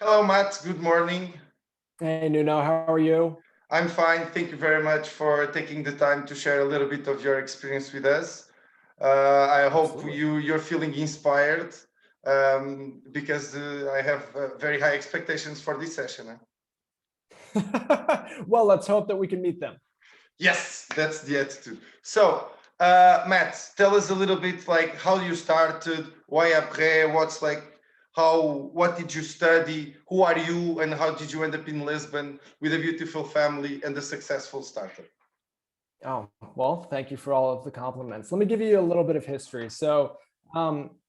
Hello, Matt. Good morning. Hey, Nuno, how are you? I'm fine. Thank you very much for taking the time to share a little bit of your experience with us. I hope Absolutely. you're feeling inspired because I have very high expectations for this session. Well, let's hope that we can meet them. Yes, that's the attitude. So, Matt, tell us a little bit like how you started, why Apres, what did you study, who are you, and how did you end up in Lisbon with a beautiful family and a successful startup? Oh, well, thank you for all of the compliments. Let me give you a little bit of history.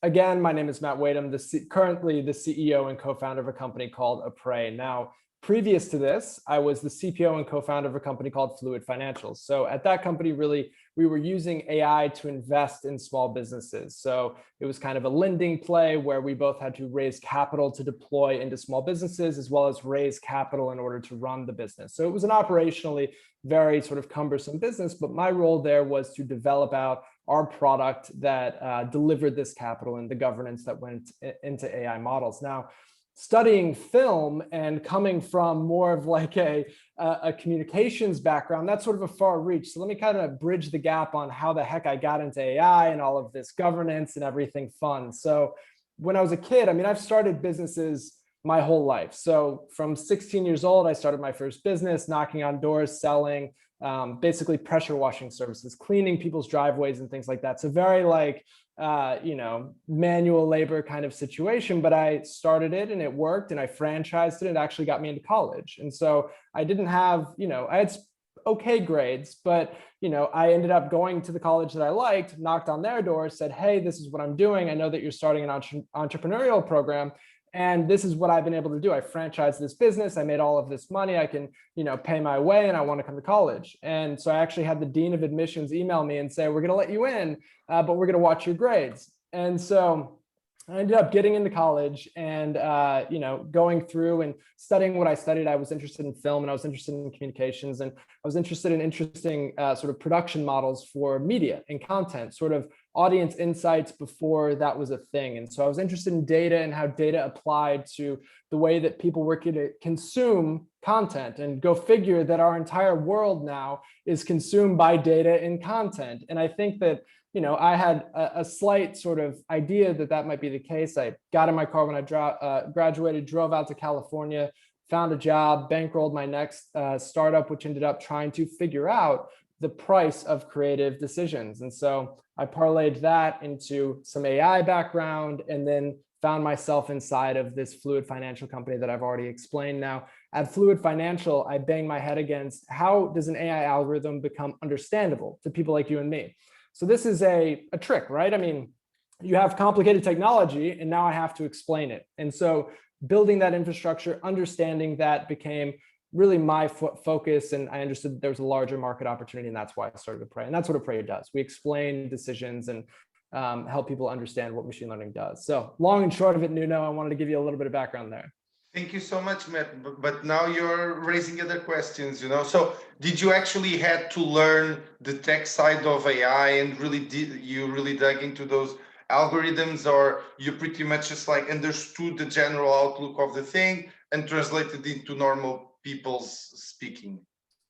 Again, my name is Matt Waite. I'm currently the CEO and co-founder of a company called Apres. Now, previous to this, I was the CPO and co-founder of a company called Fluid Financials. So at that company, really, we were using AI to invest in small businesses. So it was kind of a lending play where we both had to raise capital to deploy into small businesses, as well as raise capital in order to run the business. So it was an operationally very sort of cumbersome business, but my role there was to develop out our product that delivered this capital and the governance that went into AI models. Now, studying film and coming from more of like a communications background, that's sort of a far reach. So let me kind of bridge the gap on how the heck I got into AI and all of this governance and everything fun. So when I was a kid, I mean, I've started businesses my whole life. So from 16 years old, I started my first business, knocking on doors, selling basically pressure washing services, cleaning people's driveways and things like that. So very like, manual labor kind of situation, but I started it and it worked and I franchised it. It actually got me into college. And so I didn't have, I had okay grades, but I ended up going to the college that I liked, knocked on their door, said, hey, this is what I'm doing. I know that you're starting an entrepreneurial program. And this is what I've been able to do. I franchised this business. I made all of this money. I can, pay my way, and I want to come to college. And so I actually had the dean of admissions email me and say, we're going to let you in, but we're going to watch your grades. And so I ended up getting into college and, going through and studying what I studied. I was interested in film and I was interested in communications, and I was interested in interesting sort of production models for media and content, sort of audience insights before that was a thing. And so I was interested in data and how data applied to the way that people were going to consume content, and go figure that our entire world now is consumed by data and content. And I think that I had a slight sort of idea that that might be the case. I got in my car when I graduated, drove out to California, found a job, bankrolled my next startup, which ended up trying to figure out the price of creative decisions. And so I parlayed that into some AI background, and then found myself inside of this Fluid Financial company that I've already explained. Now, at Fluid Financial, I bang my head against how does an AI algorithm become understandable to people like you and me? So this is a trick, right? I mean, you have complicated technology and now I have to explain it. And so building that infrastructure, understanding that became really my focus. And I understood there was a larger market opportunity, and that's why I started Apres. And that's what Apres does. We explain decisions and help people understand what machine learning does. So long and short of it, Nuno, I wanted to give you a little bit of background there. Thank you so much, Matt. But now you're raising other questions, So did you actually had to learn the tech side of AI, and you really dug into those algorithms, or you pretty much just like understood the general outlook of the thing and translated into normal people's speaking?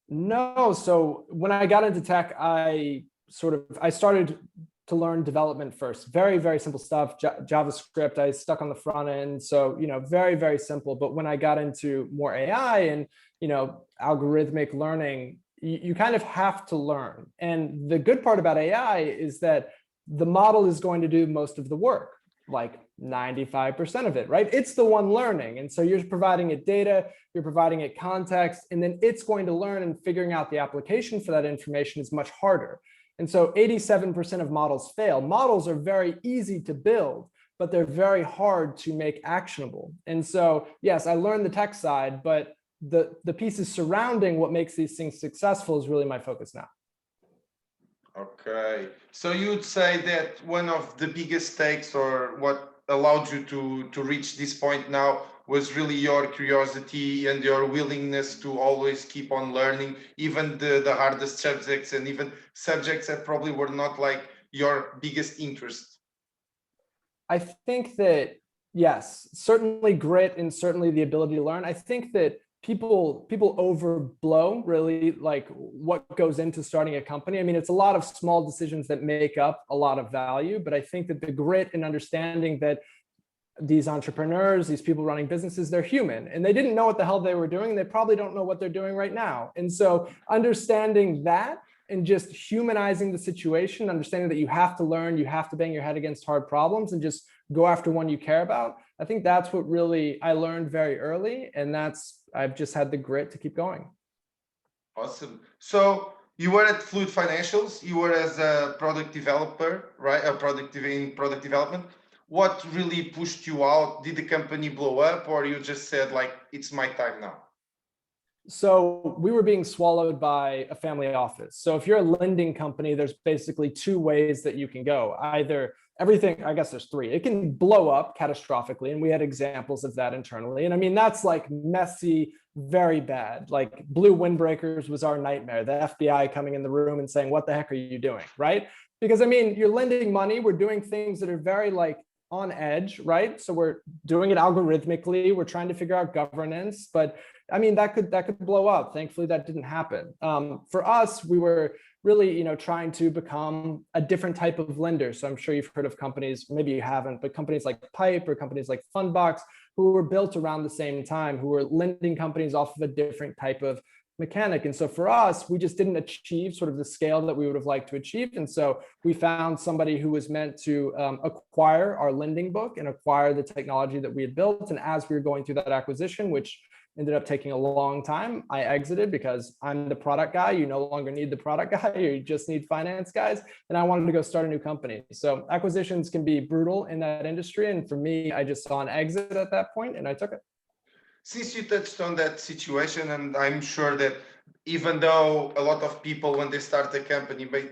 No. So when I got into tech, I started to learn development first. Very, very simple stuff. JavaScript, I stuck on the front end. So, very, very simple. But when I got into more AI and, algorithmic learning, you kind of have to learn. And the good part about AI is that the model is going to do most of the work, like 95% of it, right? It's the one learning. And so you're providing it data, you're providing it context, and then it's going to learn, and figuring out the application for that information is much harder. And so 87% of models fail. Models are very easy to build, but they're very hard to make actionable. And so, yes, I learned the tech side, but the pieces surrounding what makes these things successful is really my focus now. Okay. So you'd say that one of the biggest stakes, or what allowed you to reach this point now, was really your curiosity and your willingness to always keep on learning, even the hardest subjects, and even subjects that probably were not like your biggest interest. I think that Yes, certainly grit and certainly the ability to learn. I think that people overblow really like what goes into starting a company. I mean, it's a lot of small decisions that make up a lot of value, but I think that the grit and understanding that these entrepreneurs, these people running businesses, they're human and they didn't know what the hell they were doing. They probably don't know what they're doing right now. And so understanding that and just humanizing the situation, understanding that you have to learn, you have to bang your head against hard problems and just go after one you care about. I think that's what really I learned very early. And I've just had the grit to keep going. Awesome. So you were at Fluid Financials, you were as a product developer, right? In product development. What really pushed you out? Did the company blow up or you just said like, it's my time now? So we were being swallowed by a family office. So if you're a lending company, there's basically two ways that you can go. Either everything, I guess there's three. It can blow up catastrophically. And we had examples of that internally. And I mean, that's like messy, very bad. Like blue windbreakers was our nightmare. The FBI coming in the room and saying, what the heck are you doing? Right? Because I mean, you're lending money. We're doing things that are very like on edge, right? So we're doing it algorithmically. We're trying to figure out governance, but I mean, that could blow up. Thankfully, that didn't happen. For us, we were really, trying to become a different type of lender. So I'm sure you've heard of companies, maybe you haven't, but companies like Pipe or companies like Fundbox, who were built around the same time, who were lending companies off of a different type of mechanic. And so for us, we just didn't achieve sort of the scale that we would have liked to achieve. And so we found somebody who was meant to acquire our lending book and acquire the technology that we had built. And as we were going through that acquisition, which ended up taking a long time, I exited because I'm the product guy. You no longer need the product guy, you just need finance guys. And I wanted to go start a new company. So acquisitions can be brutal in that industry. And for me, I just saw an exit at that point and I took it. Since you touched on that situation, and I'm sure that even though a lot of people, when they start a company, but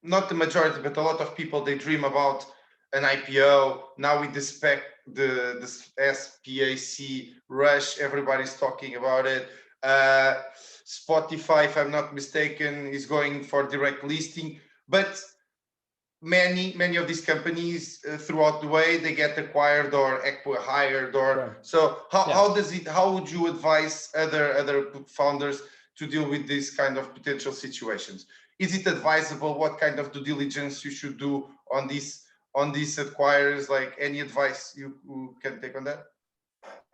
not the majority, but a lot of people, they dream about an IPO. Now with the SPAC rush, everybody's talking about it. Spotify, if I'm not mistaken, is going for direct listing, but many of these companies throughout the way they get acquired or acquired or right. So how would you advise other founders to deal with this kind of potential situations? Is it advisable? What kind of due diligence you should do on these acquirers? Like any advice you can take on that?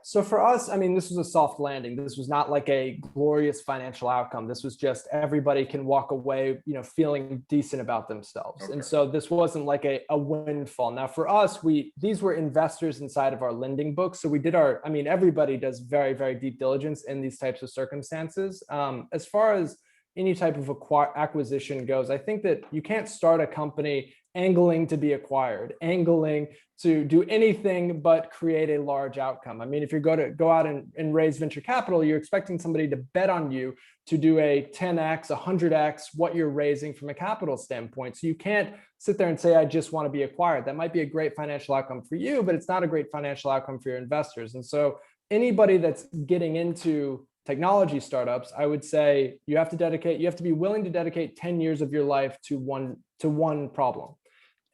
So for us, I mean, this was a soft landing. This was not like a glorious financial outcome. This was just everybody can walk away, feeling decent about themselves. Okay. And so this wasn't like a windfall. Now for us, these were investors inside of our lending book. So we did everybody does very, very deep diligence in these types of circumstances. As far as any type of acquisition goes, I think that you can't start a company angling to be acquired, angling to do anything but create a large outcome. I mean, if you're going to go out and raise venture capital, you're expecting somebody to bet on you to do a 10x, 100x what you're raising from a capital standpoint. So you can't sit there and say, I just want to be acquired. That might be a great financial outcome for you, but it's not a great financial outcome for your investors. And so anybody that's getting into technology startups, I would say you have to be willing to dedicate 10 years of your life to one problem.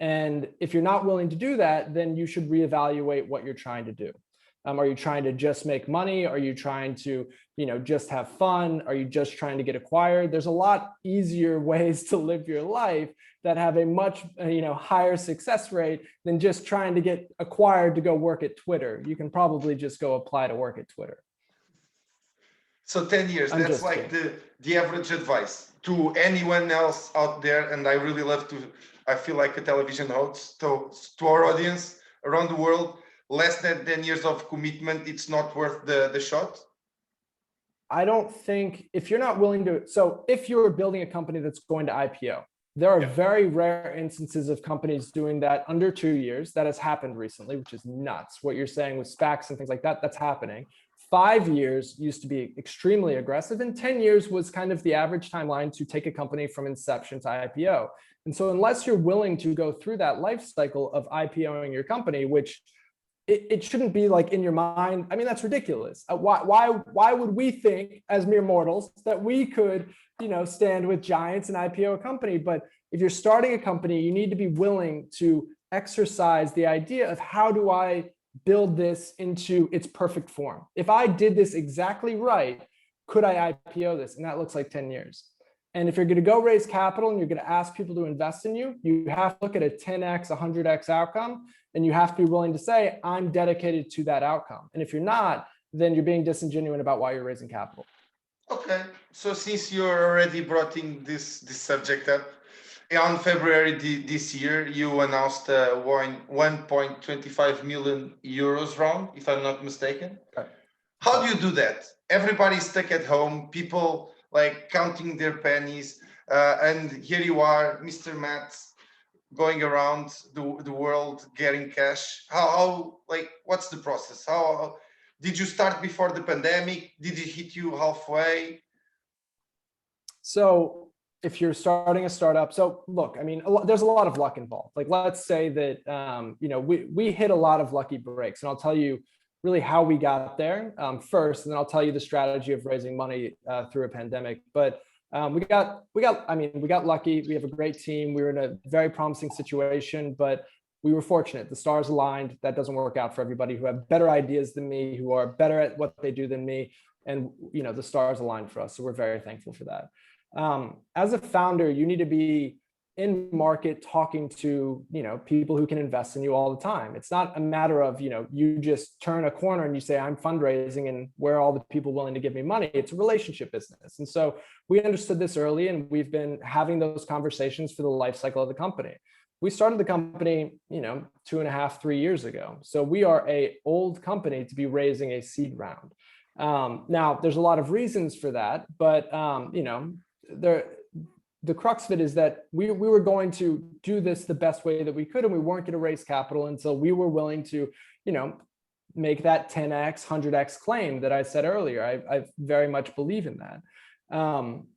And if you're not willing to do that, then you should reevaluate what you're trying to do. Are you trying to just make money? Are you trying to, just have fun? Are you just trying to get acquired? There's a lot easier ways to live your life that have a much, higher success rate than just trying to get acquired to go work at Twitter. You can probably just go apply to work at Twitter. So 10 years, that's like the average advice to anyone else out there. And I really love I feel like a television host to our audience around the world. Less than 10 years of commitment, it's not worth the shot. I don't think if you're not willing to, so if you're building a company that's going to IPO, there are very rare instances of companies doing that under 2 years. That has happened recently, which is nuts. What you're saying with SPACs and things like that, that's happening. 5 years used to be extremely aggressive, and 10 years was kind of the average timeline to take a company from inception to IPO. And so unless you're willing to go through that life cycle of IPOing your company, which it shouldn't be like in your mind, I mean, that's ridiculous. Why would we think as mere mortals that we could, stand with giants and IPO a company? But if you're starting a company, you need to be willing to exercise the idea of how do I build this into its perfect form. If I did this exactly right, could I IPO this? And that looks like 10 years. And if you're going to go raise capital and you're going to ask people to invest in you, you have to look at a 10x, 100x outcome, and you have to be willing to say, I'm dedicated to that outcome. And if you're not, then you're being disingenuous about why you're raising capital. Okay, so since you're already brought in this subject up, on February this year, you announced a 1.25 million euros round, if I'm not mistaken. Okay. How do you do that? Everybody's stuck at home, people like counting their pennies, and here you are, Mr. Matt, going around the world getting cash. How like what's the process? How did you start before the pandemic? Did it hit you halfway? So if you're starting a startup, so look, I mean, there's a lot of luck involved. Like, let's say that, we hit a lot of lucky breaks, and I'll tell you really how we got there first, and then I'll tell you the strategy of raising money through a pandemic. But we got lucky. We have a great team. We were in a very promising situation, but we were fortunate. The stars aligned. That doesn't work out for everybody who have better ideas than me, who are better at what they do than me. And, the stars aligned for us. So we're very thankful for that. As a founder, you need to be in market talking to, people who can invest in you all the time. It's not a matter of, you just turn a corner and you say, I'm fundraising and where are all the people willing to give me money? It's a relationship business. And so we understood this early, and we've been having those conversations for the life cycle of the company. We started the company, 2.5, 3 years ago. So we are an old company to be raising a seed round. Now, there's a lot of reasons for that, but, the crux of it is that we were going to do this the best way that we could, and we weren't going to raise capital until we were willing to, make that 10x, 100x claim that I said earlier. I very much believe in that.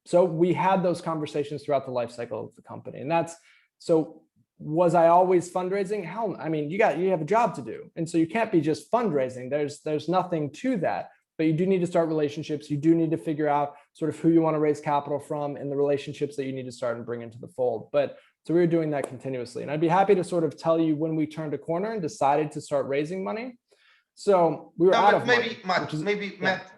So we had those conversations throughout the life cycle of the company, and so was I always fundraising? Hell, I mean, you have a job to do, and so you can't be just fundraising. There's nothing to that. But you do need to start relationships. You do need to figure out sort of who you want to raise capital from and the relationships that you need to start and bring into the fold. But so we were doing that continuously. And I'd be happy to sort of tell you when we turned a corner and decided to start raising money. So we were out of money. Matt,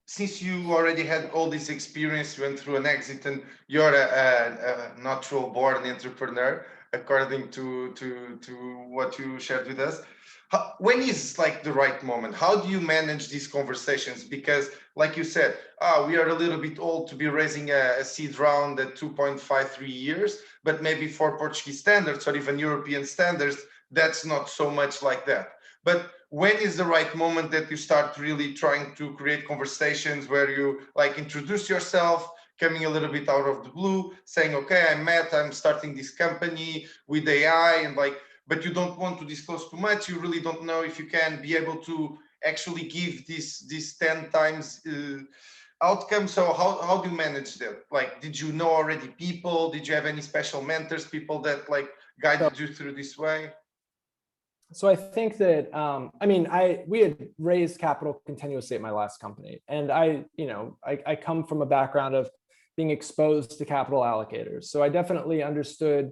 since you already had all this experience, you went through an exit, and you're a natural born entrepreneur, according to what you shared with us. When is like the right moment? How do you manage these conversations? Because like you said, we are a little bit old to be raising a seed round at 2.53 years, but maybe for Portuguese standards or even European standards, that's not so much like that. But when is the right moment that you start really trying to create conversations where you like introduce yourself, coming a little bit out of the blue, saying, okay, I'm Matt, I'm starting this company with AI, and but you don't want to disclose too much. You really don't know if you can be able to actually give this 10 times outcome. So how do you manage that? Like, did you know already people? Did you have any special mentors, people that like guided you through this way? So I think that, we had raised capital continuously at my last company. And I come from a background of being exposed to capital allocators. So I definitely understood,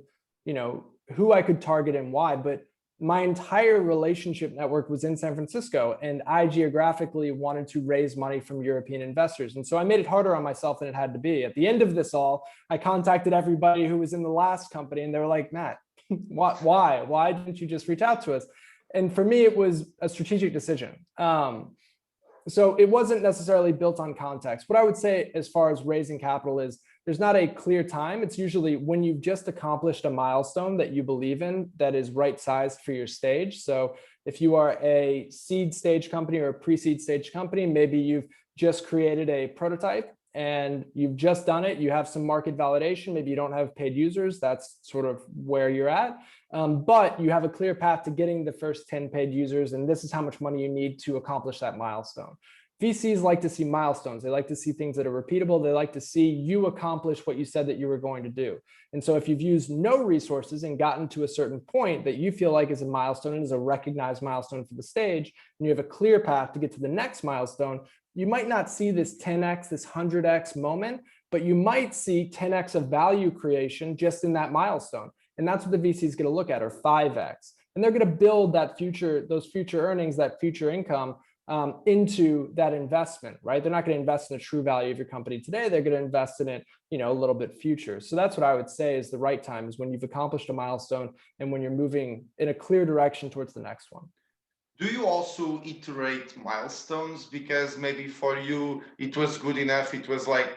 who I could target and why, but my entire relationship network was in San Francisco, and I geographically wanted to raise money from European investors. And so I made it harder on myself than it had to be. At the end of this all, I contacted everybody who was in the last company, and they were like, Matt, why didn't you just reach out to us? And for me, it was a strategic decision. So it wasn't necessarily built on context. What I would say as far as raising capital is there's not a clear time. It's usually when you've just accomplished a milestone that you believe in that is right sized for your stage. So if you are a seed stage company or a pre-seed stage company, maybe you've just created a prototype and you've just done it. You have some market validation. Maybe you don't have paid users. That's sort of where you're at. But you have a clear path to getting the first 10 paid users. And this is how much money you need to accomplish that milestone. VCs like to see milestones. They like to see things that are repeatable. They like to see you accomplish what you said that you were going to do. And so if you've used no resources and gotten to a certain point that you feel like is a milestone and is a recognized milestone for the stage, and you have a clear path to get to the next milestone, you might not see this 10x, this 100x moment, but you might see 10x of value creation just in that milestone. And that's what the VC is going to look at, or 5x. and they're going to build that future, those future earnings, that future income into that investment, right? They're not going to invest in the true value of your company today. They're going to invest in it, you know, a little bit future. So that's what I would say is the right time, is when you've accomplished a milestone and when you're moving in a clear direction towards the next one. Do you also iterate milestones? Because maybe for you, it was good enough. It was like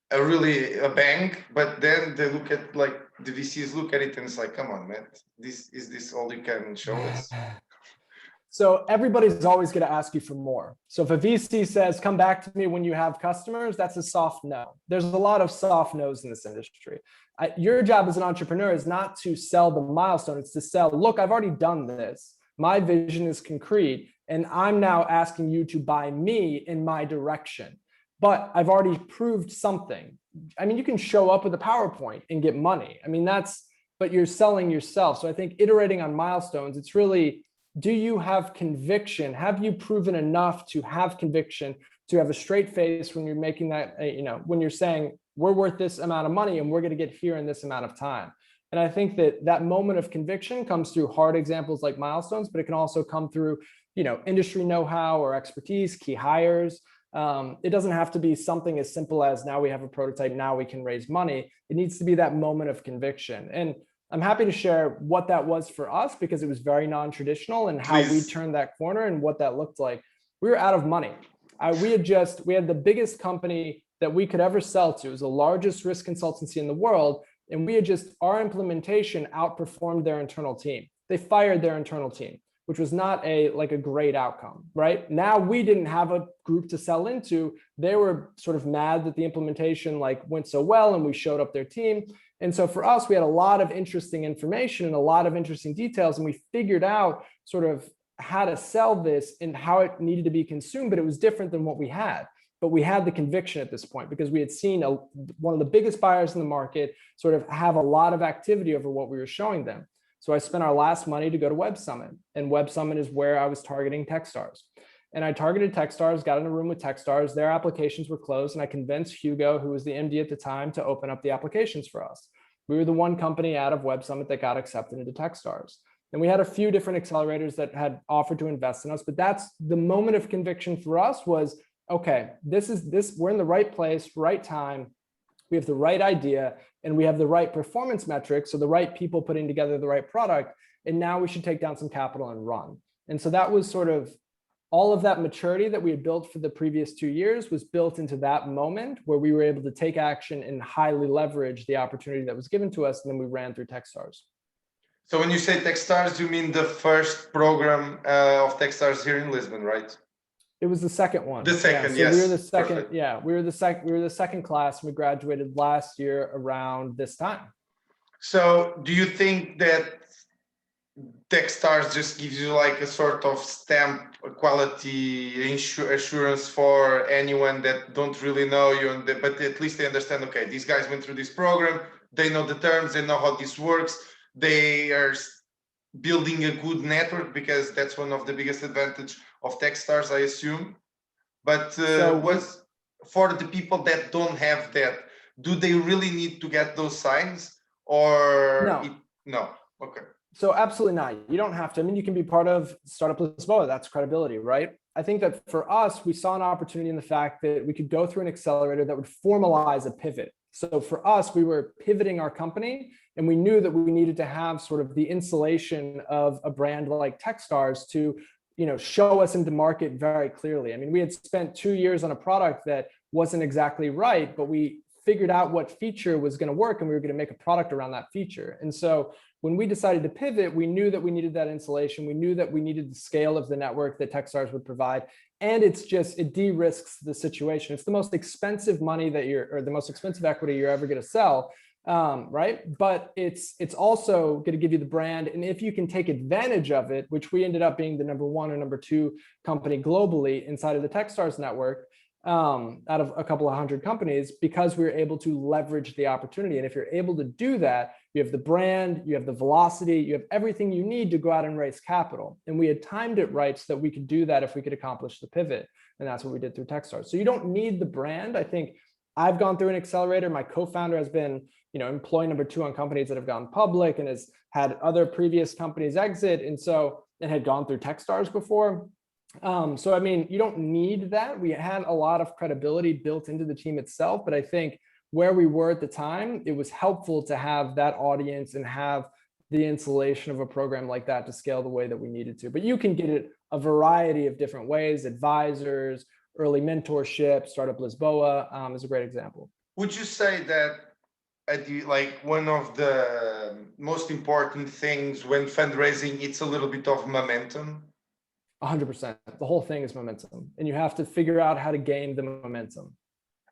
a bang, but then they look at, like, the VCs look at it and it's like, come on, man, this all you can show us? So everybody's always going to ask you for more. So if a VC says, come back to me when you have customers, that's a soft no. There's a lot of soft no's in this industry. Your job as an entrepreneur is not to sell the milestone. It's to sell, look, I've already done this. My vision is concrete, and I'm now asking you to buy me in my direction. But I've already proved something. I mean, you can show up with a PowerPoint and get money. I mean, but you're selling yourself. So I think iterating on milestones, it's really, do you have conviction? Have you proven enough to have conviction, to have a straight face when you're making that, you know, when you're saying, we're worth this amount of money and we're going to get here in this amount of time. And I think that that moment of conviction comes through hard examples like milestones, but it can also come through, you know, industry know-how or expertise, key hires. It doesn't have to be something as simple as, now we have a prototype, now we can raise money. It needs to be that moment of conviction. And I'm happy to share what that was for us, because it was very non-traditional, and how we turned that corner and what that looked like. We were out of money. We had the biggest company that we could ever sell to. It was the largest risk consultancy in the world. And we had just, our implementation outperformed their internal team. They fired their internal team, which was not a great outcome, right? Now we didn't have a group to sell into. They were sort of mad that the implementation went so well and we showed up their team. And so for us, we had a lot of interesting information and a lot of interesting details, and we figured out sort of how to sell this and how it needed to be consumed, but it was different than what we had. But we had the conviction at this point, because we had seen one of the biggest buyers in the market sort of have a lot of activity over what we were showing them. So I spent our last money to go to Web Summit, and Web Summit is where I was targeting Techstars. And I targeted Techstars, got in a room with Techstars, their applications were closed, and I convinced Hugo, who was the MD at the time, to open up the applications for us. We were the one company out of Web Summit that got accepted into Techstars. And we had a few different accelerators that had offered to invest in us, but that's the moment of conviction for us was, okay, we're in the right place, right time. We have the right idea, and we have the right performance metrics. So the right people putting together the right product. And now we should take down some capital and run. And so that was sort of all of that maturity that we had built for the previous 2 years was built into that moment where we were able to take action and highly leverage the opportunity that was given to us. And then we ran through Techstars. So when you say Techstars, you mean the first program of Techstars here in Lisbon, right? It was the second one. The second, yeah. So yes. We were the second. Perfect. Yeah, we were the second class. We graduated last year around this time. So do you think that Techstars just gives you like a sort of stamp, quality assurance for anyone that don't really know you, but at least they understand, okay, these guys went through this program, they know the terms, they know how this works, they are building a good network, because that's one of the biggest advantage of Techstars, I assume. But was for the people that don't have that, do they really need to get those signs, or no? Okay. So absolutely not. You don't have to. I mean, you can be part of Startup Lisboa. That's credibility, right? I think that for us, we saw an opportunity in the fact that we could go through an accelerator that would formalize a pivot. So for us, we were pivoting our company, and we knew that we needed to have sort of the insulation of a brand like Techstars to, show us into market very clearly. I mean, we had spent 2 years on a product that wasn't exactly right, but we figured out what feature was going to work, and we were going to make a product around that feature. And so when we decided to pivot, we knew that we needed that insulation. We knew that we needed the scale of the network that Techstars would provide. And it de-risks the situation. It's the most expensive money or the most expensive equity you're ever going to sell, right? But it's also going to give you the brand. And if you can take advantage of it, which we ended up being the number 1 or number 2 company globally inside of the Techstars network, out of a couple of hundred companies, because we were able to leverage the opportunity. And if you're able to do that, you have the brand, you have the velocity, you have everything you need to go out and raise capital. And we had timed it right so that we could do that if we could accomplish the pivot. And that's what we did through Techstars. So you don't need the brand. I think I've gone through an accelerator. My co-founder has been, employee number 2 on companies that have gone public and has had other previous companies exit. And so it had gone through Techstars before. So, I mean, you don't need that. We had a lot of credibility built into the team itself, but I think where we were at the time, it was helpful to have that audience and have the insulation of a program like that to scale the way that we needed to. But you can get it a variety of different ways: advisors, early mentorship. Startup Lisboa is a great example. Would you say that one of the most important things when fundraising, it's a little bit of momentum? 100%. The whole thing is momentum, and you have to figure out how to gain the momentum.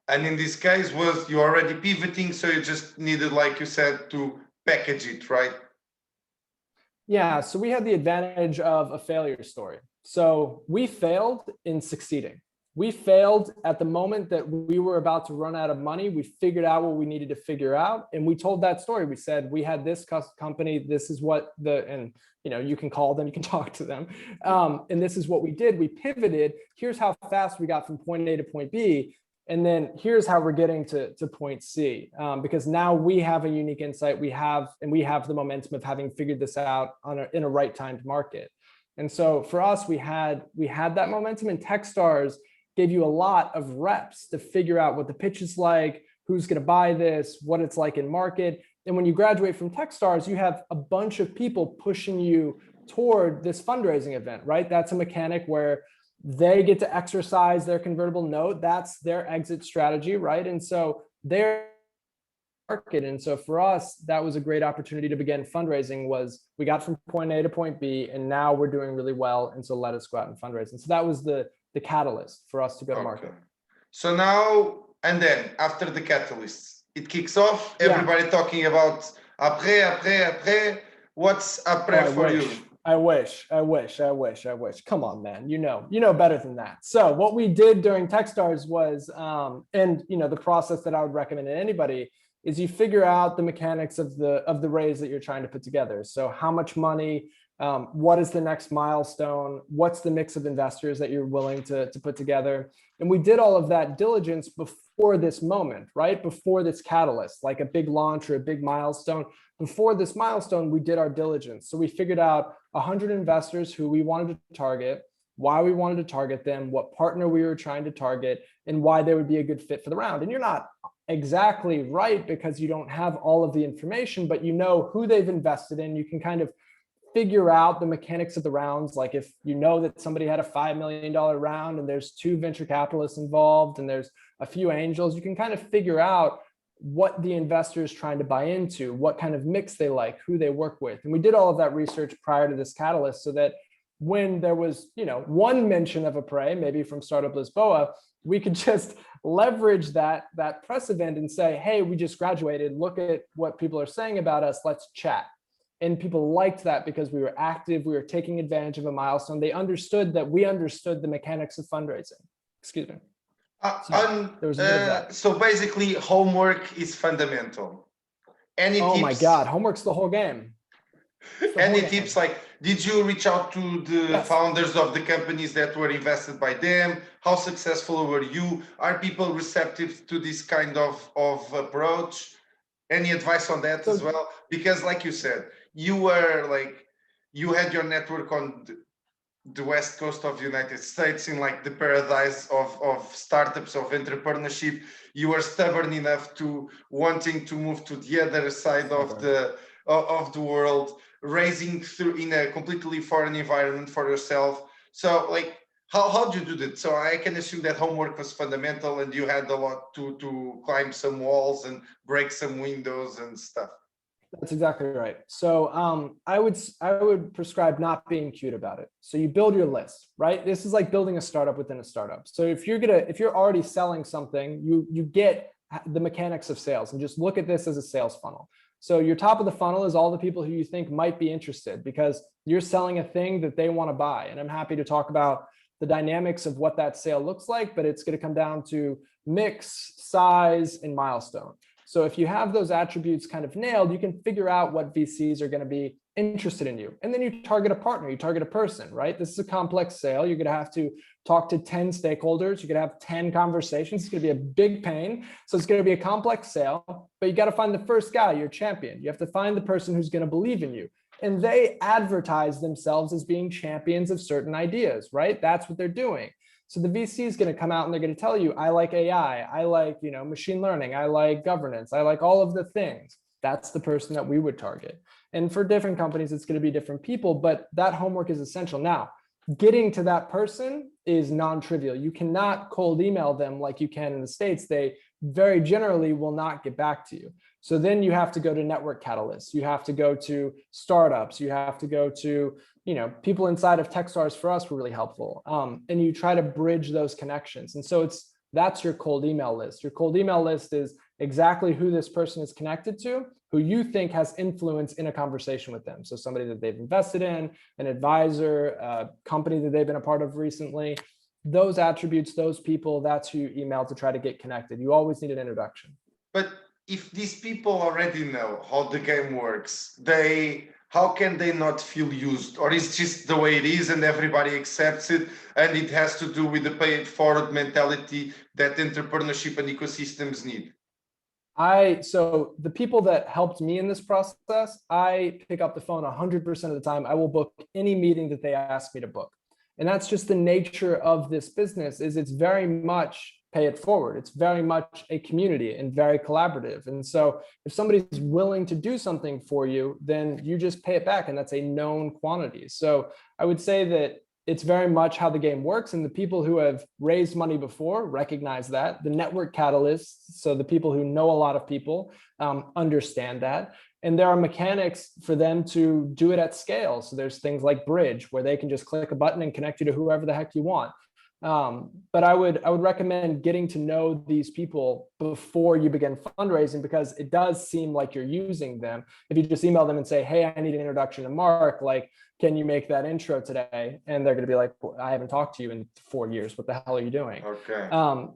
And in this case, was you already pivoting, so you just needed, like you said, to package it, right? Yeah, so we had the advantage of a failure story. So we failed in succeeding. We failed at the moment that we were about to run out of money. We figured out what we needed to figure out, and we told that story. We said, we had this company, this is what and you can call them, you can talk to them, and this is what we did. We pivoted. Here's how fast we got from point A to point B. And then here's how we're getting to point C, because now we have a unique insight. We have the momentum of having figured this out in a right timed market. And so for us, we had that momentum, and Techstars gave you a lot of reps to figure out what the pitch is like, who's going to buy this, what it's like in market. And when you graduate from Techstars, you have a bunch of people pushing you toward this fundraising event, right? That's a mechanic where they get to exercise their convertible note. That's their exit strategy, right? And so their market. And so for us, that was a great opportunity to begin fundraising. Was we got from point A to point B, and now we're doing really well. And so let us go out and fundraise. And so that was the catalyst for us to go to market. So now, and then after the catalyst, it kicks off. Everybody talking about Apres. What's Apres for you? I wish. Come on, man. You know better than that. So what we did during Techstars was, and the process that I would recommend to anybody is you figure out the mechanics of the raise that you're trying to put together. So how much money, what is the next milestone? What's the mix of investors that you're willing to put together? And we did all of that diligence before this moment, right? Before this catalyst, like a big launch or a big milestone. Before this milestone, we did our diligence. So we figured out 100 investors who we wanted to target, why we wanted to target them, what partner we were trying to target, and why they would be a good fit for the round. And you're not exactly right because you don't have all of the information, but you know who they've invested in. You can kind of figure out the mechanics of the rounds. Like if you know that somebody had a $5 million round and there's 2 venture capitalists involved and there's a few angels, you can kind of figure out what the investor is trying to buy into, what kind of mix they like, who they work with. And we did all of that research prior to this catalyst so that when there was, one mention of Apres, maybe from Startup Lisboa, we could just leverage that press event and say, hey, we just graduated. Look at what people are saying about us. Let's chat. And people liked that because we were active. We were taking advantage of a milestone. They understood that we understood the mechanics of fundraising. Excuse me. So basically, homework is fundamental. Any tips? My God, homework's the whole game. Any tips? Like, did you reach out to the founders of the companies that were invested by them? How successful were you? Are people receptive to this kind of approach? Any advice on that as well? Because like you said, you had your network on the West Coast of the United States, in like the paradise of startups, of entrepreneurship. You were stubborn enough to wanting to move to the other side of the world, raising through in a completely foreign environment for yourself. So like, how did you do that? So I can assume that homework was fundamental and you had a lot to climb some walls and break some windows and stuff. That's exactly right. So I would prescribe not being cute about it. So you build your list, right? This is like building a startup within a startup. So if you're already selling something, you get the mechanics of sales, and just look at this as a sales funnel. So your top of the funnel is all the people who you think might be interested because you're selling a thing that they want to buy. And I'm happy to talk about the dynamics of what that sale looks like, but it's going to come down to mix, size, and milestone. So if you have those attributes kind of nailed, you can figure out what VCs are going to be interested in you. And then you target a partner, you target a person, right? This is a complex sale. You're going to have to talk to 10 stakeholders. You're going to have 10 conversations. It's going to be a big pain. So it's going to be a complex sale, but you got to find the first guy, your champion. You have to find the person who's going to believe in you. And they advertise themselves as being champions of certain ideas, right? That's what they're doing. So the VC is going to come out and they're going to tell you, I like AI, I like, machine learning, I like governance, I like all of the things. That's the person that we would target. And for different companies, it's going to be different people, but that homework is essential. Now, getting to that person is non-trivial. You cannot cold email them like you can in the States. They very generally will not get back to you. So then you have to go to network catalysts. You have to go to startups. You have to go to, people inside of Techstars for us were really helpful. And you try to bridge those connections. And so that's your cold email list. Your cold email list is exactly who this person is connected to, who you think has influence in a conversation with them. So somebody that they've invested in, an advisor, a company that they've been a part of recently, those attributes, those people, that's who you email to try to get connected. You always need an introduction. But if these people already know how the game works, how can they not feel used? Or it's just the way it is and everybody accepts it, and it has to do with the pay it forward mentality that entrepreneurship and ecosystems need? So the people that helped me in this process, I pick up the phone 100% of the time. I will book any meeting that they ask me to book. And that's just the nature of this business, is it's very much pay it forward. It's very much a community and very collaborative. And so if somebody's willing to do something for you, then you just pay it back, and that's a known quantity. So I would say that it's very much how the game works, and the people who have raised money before recognize that. The network catalysts, so the people who know a lot of people, understand that. And there are mechanics for them to do it at scale. So there's things like Bridge, where they can just click a button and connect you to whoever the heck you want. But I would recommend getting to know these people before you begin fundraising, because it does seem like you're using them. If you just email them and say, hey, I need an introduction to Mark, like, can you make that intro today? And they're going to be like, well, I haven't talked to you in 4 years. What the hell are you doing? Okay.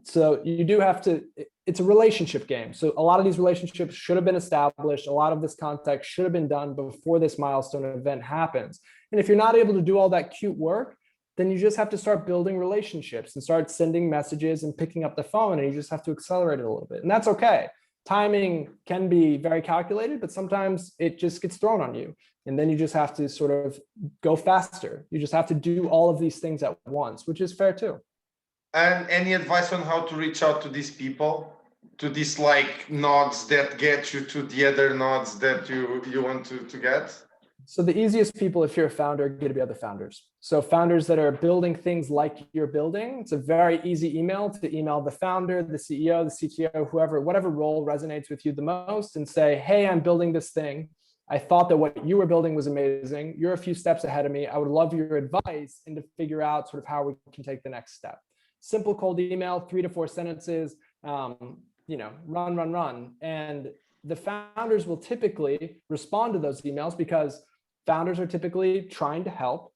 So you do have to, it's a relationship game. So a lot of these relationships should have been established. A lot of this contact should have been done before this milestone event happens. And if you're not able to do all that cute work, then you just have to start building relationships and start sending messages and picking up the phone, and you just have to accelerate it a little bit. And that's okay. Timing can be very calculated, but sometimes it just gets thrown on you. And then you just have to sort of go faster. You just have to do all of these things at once, which is fair too. And any advice on how to reach out to these people, to these like nods that get you to the other nods that you want to get? So the easiest people, if you're a founder, are going to be other founders. So founders that are building things like you're building, it's a very easy email to email the founder, the CEO, the CTO, whatever role resonates with you the most, and say, hey, I'm building this thing. I thought that what you were building was amazing. You're a few steps ahead of me. I would love your advice and to figure out sort of how we can take the next step. Simple cold email, 3 to 4 sentences, run. And the founders will typically respond to those emails because founders are typically trying to help.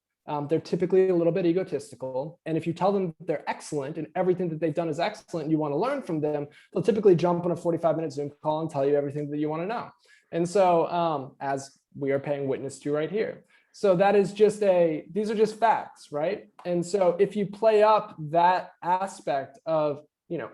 They're typically a little bit egotistical. And if you tell them they're excellent and everything that they've done is excellent and you want to learn from them, they'll typically jump on a 45-minute Zoom call and tell you everything that you want to know. And so as we are paying witness to right here. So that is these are just facts, right? And so if you play up that aspect of,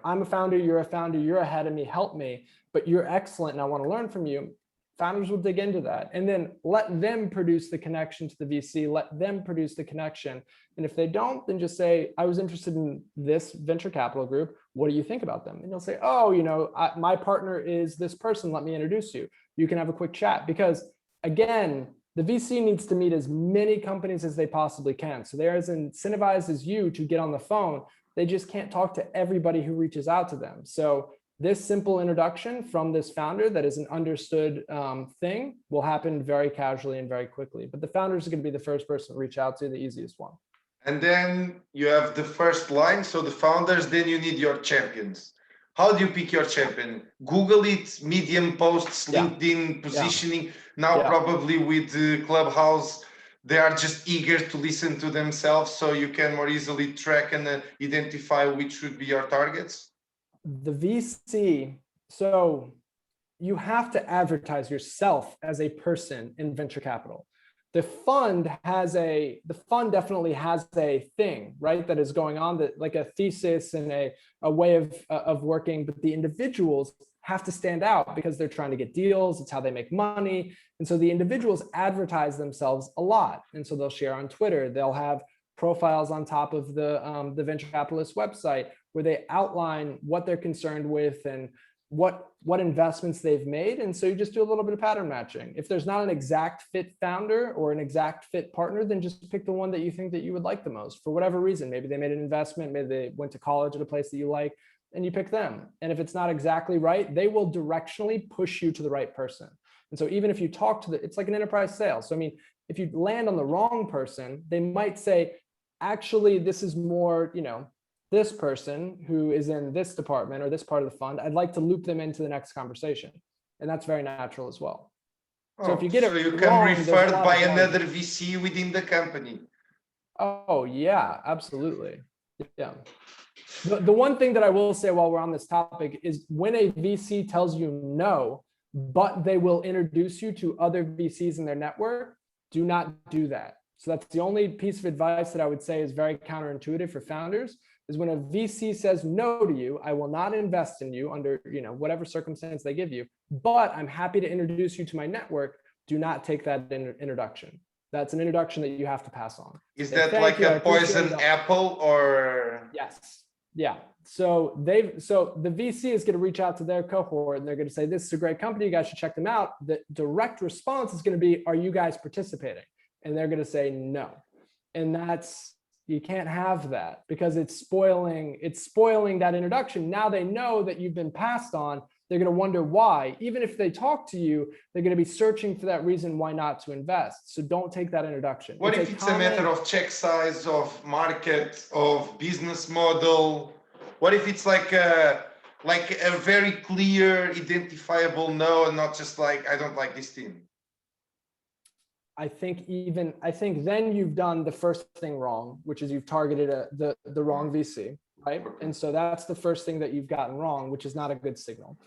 I'm a founder, you're ahead of me, help me, but you're excellent and I want to learn from you, founders will dig into that, and then let them produce the connection to the VC, let them produce the connection. And if they don't, then just say, I was interested in this venture capital group. What do you think about them? And you'll say, oh, my partner is this person. Let me introduce you. You can have a quick chat, because again, the VC needs to meet as many companies as they possibly can. So they're as incentivized as you to get on the phone. They just can't talk to everybody who reaches out to them. So this simple introduction from this founder that is an understood thing will happen very casually and very quickly. But the founders are going to be the first person to reach out to, the easiest one. And then you have the first line. So the founders, then you need your champions. How do you pick your champion? Google it, Medium posts, LinkedIn, positioning. Now probably with the Clubhouse, they are just eager to listen to themselves, so you can more easily track and identify which should be your targets. The VC, so you have to advertise yourself as a person in venture capital. The fund definitely has a thing, right, that is going on, that like a thesis and a way of working, but the individuals have to stand out because they're trying to get deals. It's how they make money. And so the individuals advertise themselves a lot. And so they'll share on Twitter, they'll have profiles on top of the venture capitalist website where they outline what they're concerned with and what investments they've made. And so you just do a little bit of pattern matching. If there's not an exact fit founder or an exact fit partner, then just pick the one that you think that you would like the most for whatever reason. Maybe they made an investment, maybe they went to college at a place that you like, and you pick them. And if it's not exactly right, they will directionally push you to the right person. And so even if you talk to it's like an enterprise sale. So I mean, if you land on the wrong person, they might say, actually, this is more, this person who is in this department or this part of the fund, I'd like to loop them into the next conversation. And that's very natural as well. So if you get it you wrong, can referred by another VC within the company. Oh yeah, absolutely. Yeah. The one thing that I will say while we're on this topic is when a VC tells you no, but they will introduce you to other VCs in their network, do not do that. So that's the only piece of advice that I would say is very counterintuitive for founders, is when a VC says no to you, I will not invest in you under whatever circumstance they give you, but I'm happy to introduce you to my network. Do not take that introduction. That's an introduction that you have to pass on. Is that like a poison apple or? Yes. Yeah. So the VC is going to reach out to their cohort and they're going to say, this is a great company. You guys should check them out. The direct response is going to be, are you guys participating? And they're going to say no. And you can't have that because it's spoiling that introduction. Now they know that you've been passed on. They're going to wonder why. Even if they talk to you, they're going to be searching for that reason why not to invest. So don't take that introduction. What if it's a matter of check size, of market, of business model? What if it's like a very clear, identifiable no, and not just like, I don't like this team? I think then you've done the first thing wrong, which is you've targeted the wrong VC, right? And so that's the first thing that you've gotten wrong, which is not a good signal.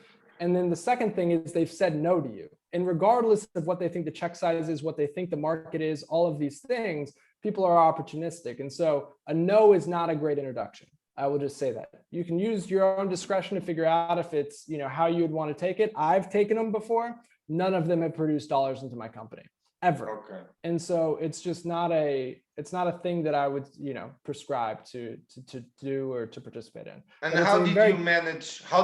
And then the second thing is they've said no to you. And regardless of what they think the check size is, what they think the market is, all of these things, people are opportunistic. And so a no is not a great introduction. I will just say that. You can use your own discretion to figure out if it's, how you would want to take it. I've taken them before. None of them have produced dollars into my company. Ever. Okay. And so it's just not a thing that I would, prescribe to do or to participate in. And how do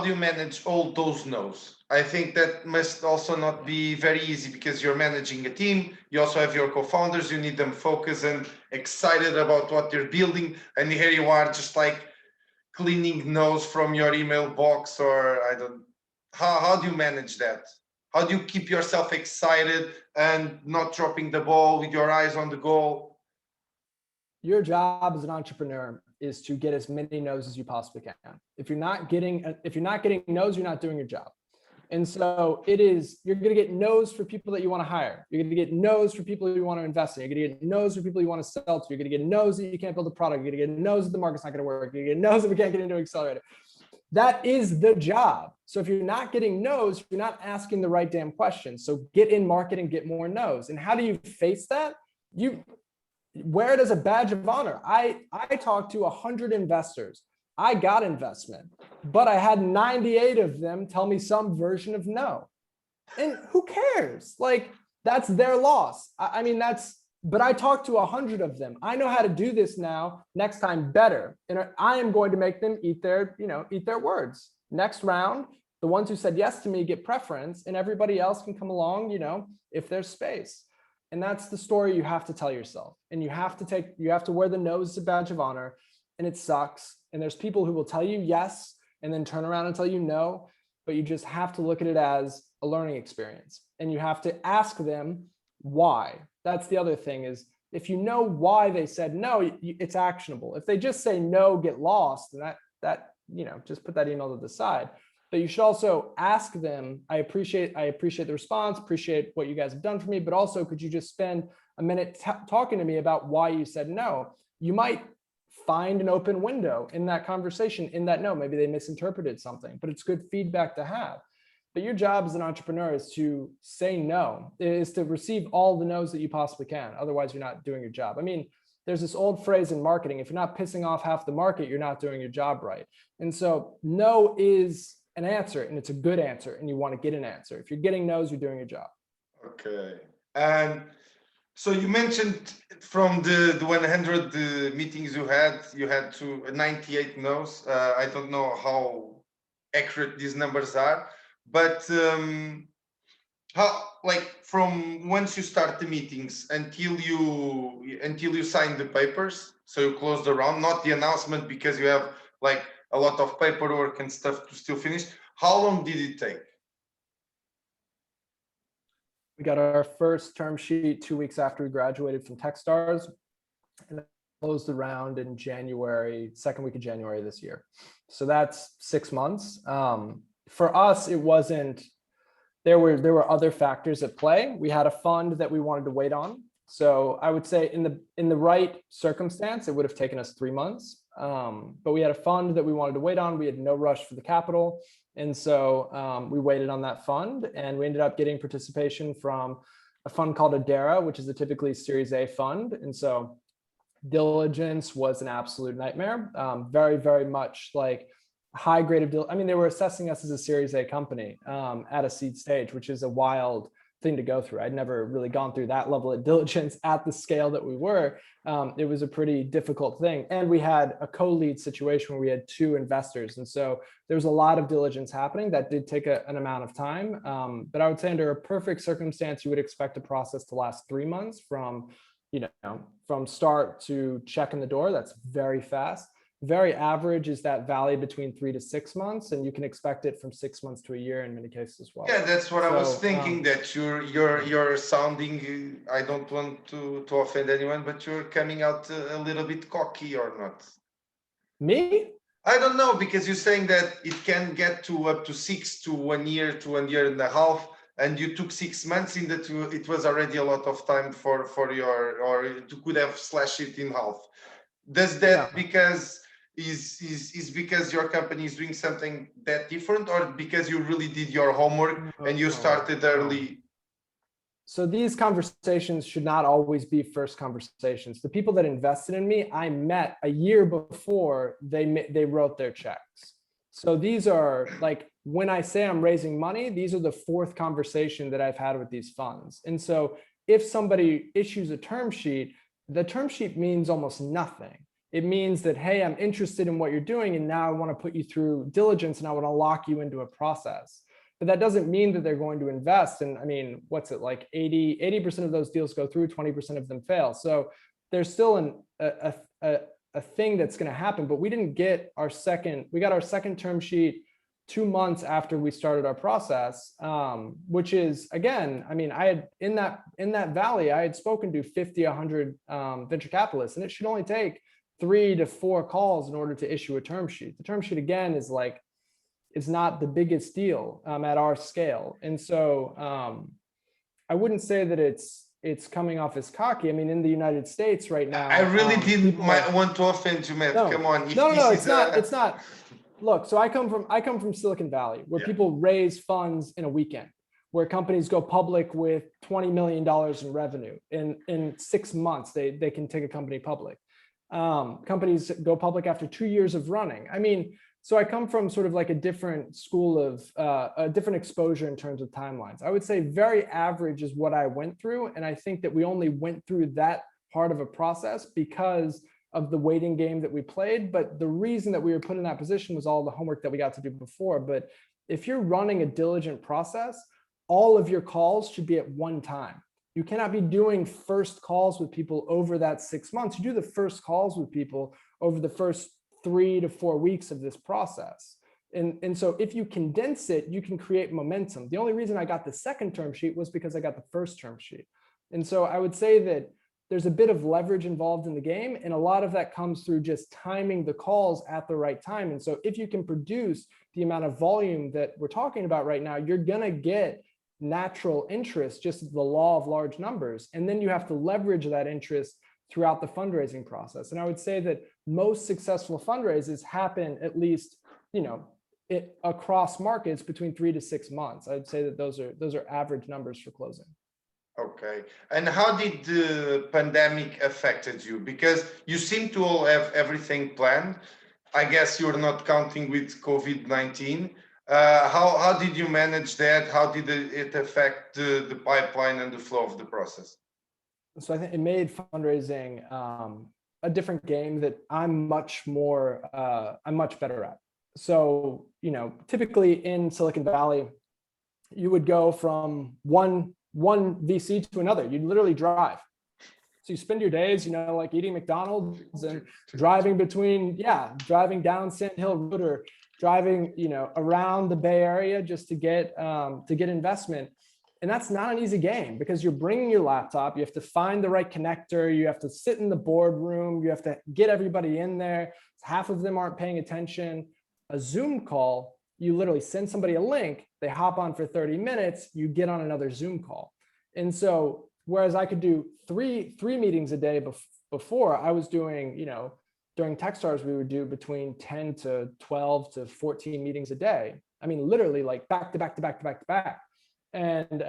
you manage all those no's? I think that must also not be very easy because you're managing a team. You also have your co-founders. You need them focused and excited about what you're building. And here you are just like cleaning no's from your email box, or how do you manage that? How do you keep yourself excited and not dropping the ball with your eyes on the goal? Your job as an entrepreneur is to get as many no's as you possibly can. If you're not getting no's, you're not doing your job. And so you're going to get no's for people that you want to hire. You're going to get no's for people you want to invest in. You're going to get no's for people you want to sell to. You're going to get no's that you can't build a product. You're going to get no's that the market's not going to work. You're going to get no's that we can't get into an accelerator. That is the job. So if you're not getting no's, you're not asking the right damn questions. So get in market and get more no's. And how do you face that? You wear it as a badge of honor. I talked to 100 investors. I got investment, but I had 98 of them tell me some version of no. And who cares? Like, that's their loss. But I talked to 100 of them. I know how to do this now, next time better. And I am going to make them eat their words. Next round, the ones who said yes to me get preference, and everybody else can come along, if there's space. And that's the story you have to tell yourself. And you have to wear the nose as a badge of honor. And it sucks. And there's people who will tell you yes, and then turn around and tell you no, but you just have to look at it as a learning experience. And you have to ask them why. That's the other thing, is if you know why they said no, it's actionable. If they just say no, get lost, and that just put that email to the side. But you should also ask them, I appreciate the response, appreciate what you guys have done for me, but also could you just spend a minute talking to me about why you said no? You might find an open window in that conversation, in that no, maybe they misinterpreted something, but it's good feedback to have. But your job as an entrepreneur is to say no, is to receive all the no's that you possibly can. Otherwise, you're not doing your job. I mean, there's this old phrase in marketing, if you're not pissing off half the market, you're not doing your job right. And so no is an answer, and it's a good answer, and you want to get an answer. If you're getting no's, you're doing your job. Okay. And so you mentioned from the 100 meetings you had to 98 no's. I don't know how accurate these numbers are, but how, like, from once you start the meetings until you sign the papers, so you close the round, not the announcement because you have like a lot of paperwork and stuff to still finish. How long did it take? We got our first term sheet 2 weeks after we graduated from Techstars, and closed the round in January, second week of January this year. So that's 6 months. For us, it wasn't. There were other factors at play. We had a fund that we wanted to wait on. So I would say in the right circumstance, it would have taken us 3 months. But we had a fund that we wanted to wait on. We had no rush for the capital. And so we waited on that fund, and we ended up getting participation from a fund called Adara, which is a typically Series A fund. And so diligence was an absolute nightmare. Very, very much like high grade of I mean, they were assessing us as a Series A company at a seed stage, which is a wild thing to go through. I'd never really gone through that level of diligence at the scale that we were. It was a pretty difficult thing. And we had a co-lead situation where we had 2 investors. And so there was a lot of diligence happening that did take an amount of time. But I would say under a perfect circumstance, you would expect a process to last 3 months from start to check in the door. That's very fast. Very average is that valley between 3 to 6 months, and you can expect it from 6 months to a year in many cases as well. Yeah, that's what I was thinking, that you're sounding, I don't want to offend anyone, but you're coming out a little bit cocky, or not? Me? I don't know, because you're saying that it can get to up to 6 to 1 year to 1 year and a half, and you took 6 months in that it was already a lot of time for your, or you could have slashed it in half. Does that because is because your company is doing something that different, or because you really did your homework and you started early? So these conversations should not always be first conversations. The people that invested in me, I met a year before they wrote their checks. So these are like, when I say I'm raising money, these are the 4th conversation that I've had with these funds. And so if somebody issues a term sheet, the term sheet means almost nothing. It means that, hey, I'm interested in what you're doing, and now I want to put you through diligence, and I want to lock you into a process. But that doesn't mean that they're going to invest. And I mean, what's it like? 80% of those deals go through, 20% of them fail. So there's still a thing that's going to happen. But we didn't get we got our second term sheet 2 months after we started our process, which is, again, I mean, I had in that valley, I had spoken to 50, 100 venture capitalists, and it should only take 3 to 4 calls in order to issue a term sheet. The term sheet, again, is like, it's not the biggest deal at our scale. And so I wouldn't say that it's coming off as cocky. I mean, in the United States right now, I really didn't want to offend you, Matt. No, come on. No, it's not. It's not. Look, so I come from Silicon Valley, where people raise funds in a weekend, where companies go public with $20 million in revenue. In 6 months, they can take a company public. Companies go public after 2 years of running. I mean, so I come from sort of like a different school of a different exposure in terms of timelines. I would say very average is what I went through. And I think that we only went through that part of a process because of the waiting game that we played. But the reason that we were put in that position was all the homework that we got to do before. But if you're running a diligent process, all of your calls should be at one time. You cannot be doing first calls with people over that 6 months. You do the first calls with people over the first 3 to 4 weeks of this process. And so if you condense it, you can create momentum. The only reason I got the second term sheet was because I got the first term sheet. And so I would say that there's a bit of leverage involved in the game, and a lot of that comes through just timing the calls at the right time. And so if you can produce the amount of volume that we're talking about right now, you're gonna get natural interest, just the law of large numbers. And then you have to leverage that interest throughout the fundraising process. And I would say that most successful fundraisers happen at least, across markets between 3 to 6 months. I'd say that those are average numbers for closing. Okay. And how did the pandemic affected you? Because you seem to all have everything planned. I guess you're not counting with COVID-19. How did you manage that? How did it affect the pipeline and the flow of the process? So I think it made fundraising a different game that I'm much better at. So, typically in Silicon Valley, you would go from one VC to another. You'd literally drive. So you spend your days, like eating McDonald's and driving driving down Sand Hill Road or driving, around the Bay Area just to get investment. And that's not an easy game because you're bringing your laptop. You have to find the right connector. You have to sit in the boardroom. You have to get everybody in there. Half of them aren't paying attention. A Zoom call, you literally send somebody a link. They hop on for 30 minutes. You get on another Zoom call. And so, whereas I could do three meetings a day before, I was doing, during Techstars, we would do between 10 to 12 to 14 meetings a day. I mean, literally like back to back to back to back to back. And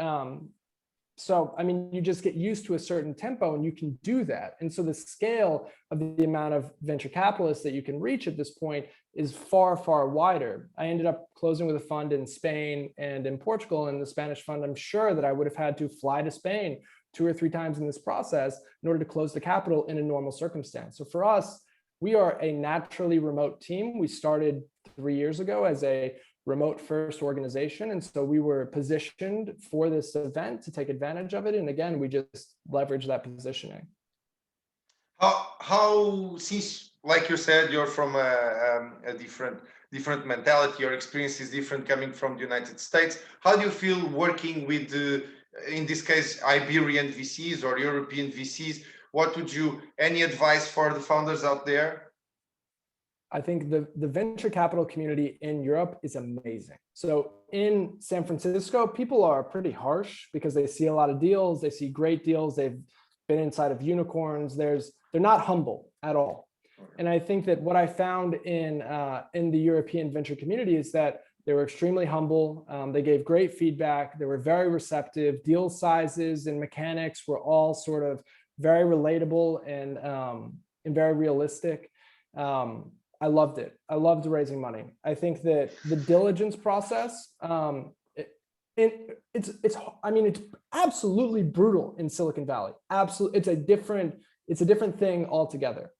so, I mean, you just get used to a certain tempo and you can do that. And so the scale of the amount of venture capitalists that you can reach at this point is far, far wider. I ended up closing with a fund in Spain and in Portugal, and the Spanish fund, I'm sure that I would have had to fly to Spain 2 or 3 times in this process in order to close the capital in a normal circumstance. So for us, we are a naturally remote team. We started 3 years ago as a remote first organization. And so we were positioned for this event to take advantage of it. And again, we just leverage that positioning. How since, like you said, you're from a different mentality, your experience is different coming from the United States. How do you feel working with, in this case, Iberian VCs or European VCs? What would any advice for the founders out there? I think the venture capital community in Europe is amazing. So in San Francisco, people are pretty harsh because they see a lot of deals, they see great deals, they've been inside of unicorns. They're not humble at all. And I think that what I found in the European venture community is that they were extremely humble. They gave great feedback. They were very receptive. Deal sizes and mechanics were all sort of very relatable and very realistic. I loved it. I loved raising money. I think that the diligence process, it's absolutely brutal in Silicon Valley. Absolutely, it's a different thing altogether,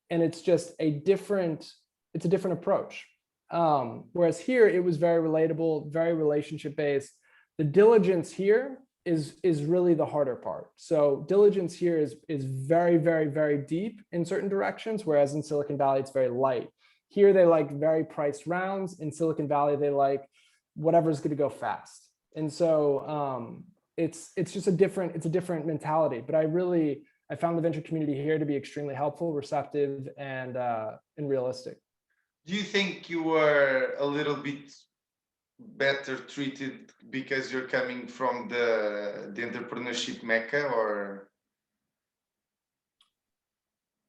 and it's a different approach. Whereas here it was very relatable, very relationship based. The diligence here is really the harder part. So diligence here is very, very, very deep in certain directions, whereas in Silicon Valley, it's very light. Here, they like very priced rounds. In Silicon Valley, they like whatever's going to go fast. And so it's just a different mentality. But I found the venture community here to be extremely helpful, receptive, and realistic. Do you think you were a little bit better treated because you're coming from the entrepreneurship mecca, or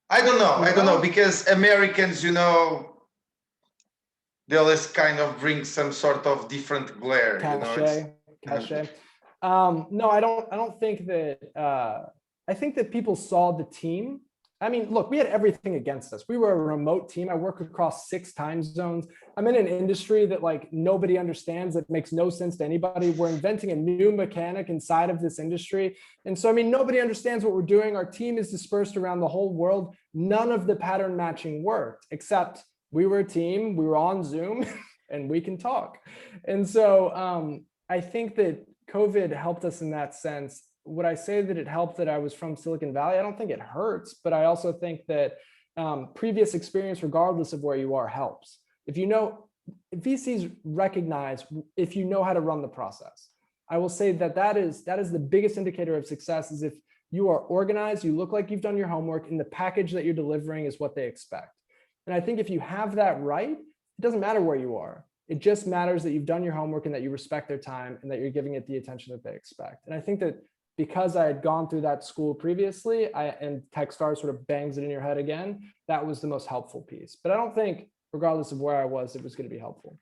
I don't know, because Americans, they always kind of bring some sort of different glare, cachet. No, I don't think that. I think that people saw the team. I mean, look, we had everything against us. We were a remote team. I work across 6 time zones. I'm in an industry that like nobody understands. That makes no sense to anybody. We're inventing a new mechanic inside of this industry. And so, I mean, nobody understands what we're doing. Our team is dispersed around the whole world. None of the pattern matching worked, except we were a team, we were on Zoom, and we can talk. And so I think that COVID helped us in that sense. Would I say that it helped that I was from Silicon Valley? I don't think it hurts, but I also think that previous experience, regardless of where you are, helps. If VCs recognize if you know how to run the process. I will say that is the biggest indicator of success is if you are organized, you look like you've done your homework, and the package that you're delivering is what they expect. And I think if you have that right, it doesn't matter where you are. It just matters that you've done your homework and that you respect their time and that you're giving it the attention that they expect. And I think that because I had gone through that school previously, and Techstars sort of bangs it in your head again, that was the most helpful piece. But I don't think, regardless of where I was, it was going to be helpful.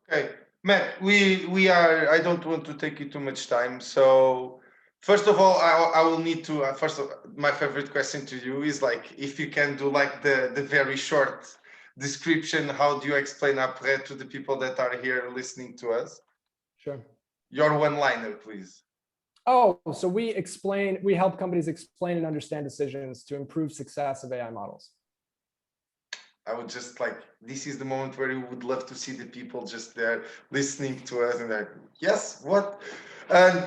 Okay, Matt, we are. I don't want to take you too much time. So first of all, I will need to. First of my favorite question to you is like if you can do like the very short description. How do you explain Apres to the people that are here listening to us? Sure. Your one-liner, please. Oh, so we help companies explain and understand decisions to improve success of AI models. I would just like, this is the moment where you would love to see the people just there listening to us and like, yes, what?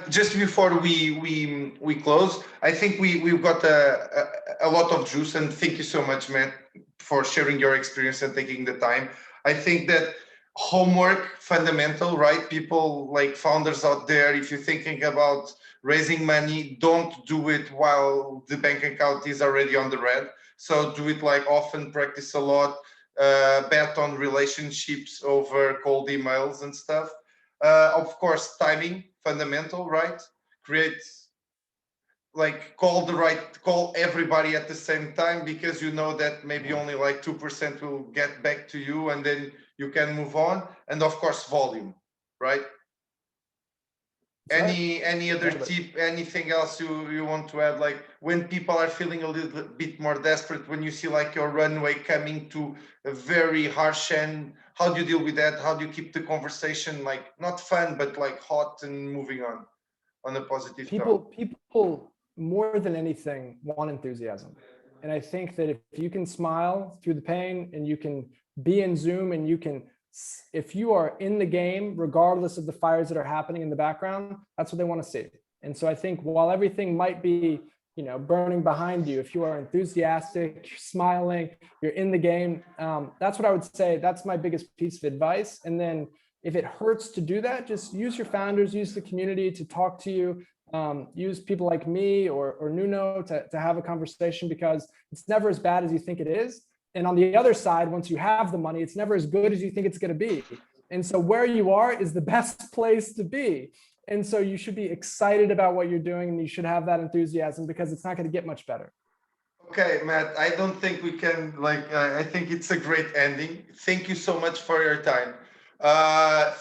Just before we close, I think we've got a lot of juice, and thank you so much, Matt, for sharing your experience and taking the time. I think that homework fundamental, right? People like founders out there, if you're thinking about raising money, don't do it while the bank account is already on the red. So do it like often, practice a lot, bet on relationships over cold emails and stuff. Of course, timing, fundamental, right? Create like call everybody at the same time, because you know that maybe only like 2% will get back to you, and then you can move on. And of course, volume, right? Any other tip, anything else you want to add? Like when people are feeling a little bit more desperate, when you see like your runway coming to a very harsh end, how do you deal with that? How do you keep the conversation like not fun but like hot and moving on a positive tone? People more than anything want enthusiasm. And I think that if you can smile through the pain and you can be in Zoom and you can, if you are in the game, regardless of the fires that are happening in the background, that's what they want to see. And so I think while everything might be, burning behind you, if you are enthusiastic, you're smiling, you're in the game, that's what I would say. That's my biggest piece of advice. And then if it hurts to do that, just use your founders, use the community to talk to you, use people like me or Nuno to have a conversation, because it's never as bad as you think it is. And on the other side, once you have the money, it's never as good as you think it's going to be. And so where you are is the best place to be. And so you should be excited about what you're doing, and you should have that enthusiasm, because it's not going to get much better. Okay, Matt, I don't think we can I think it's a great ending. Thank you so much for your time.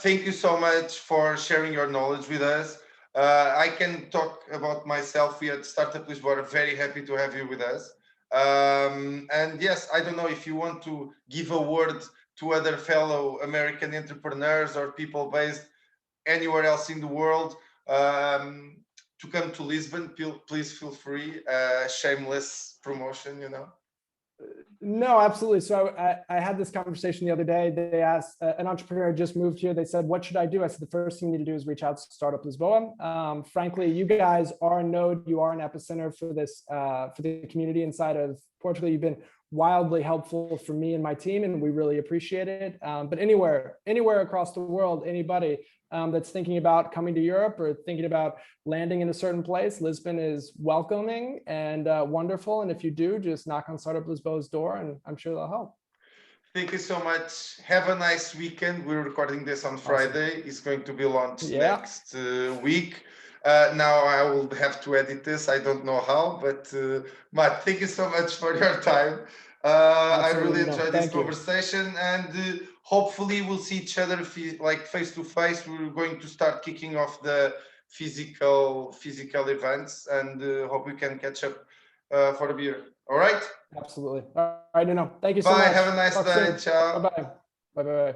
Thank you so much for sharing your knowledge with us. I can talk about myself. We at Startup Lisboa are very happy to have you with us. And yes, I don't know if you want to give a word to other fellow American entrepreneurs or people based anywhere else in the world to come to Lisbon. Please feel free. Shameless promotion. No, absolutely. So I had this conversation the other day. They asked an entrepreneur just moved here. They said, "What should I do?" I said, "The first thing you need to do is reach out to Startup Lisboa." Frankly, you guys are a node. You are an epicenter for this for the community inside of Portugal. You've been wildly helpful for me and my team, and we really appreciate it. But anywhere across the world, anybody that's thinking about coming to Europe or thinking about landing in a certain place, Lisbon is welcoming and wonderful. And if you do, just knock on Startup Lisboa's door, and I'm sure they'll help. Thank you so much. Have a nice weekend. We're recording this on Friday. Awesome. It's going to be launched next week. Now I will have to edit this. I don't know how, but Matt, thank you so much for your time. I really enjoyed this conversation, and hopefully we'll see each other like face to face. We're going to start kicking off the physical events, and hope we can catch up for a beer. All right. Absolutely. All right, no. Thank you so much. Bye. Have a nice day. Ciao. Bye-bye. Bye-bye.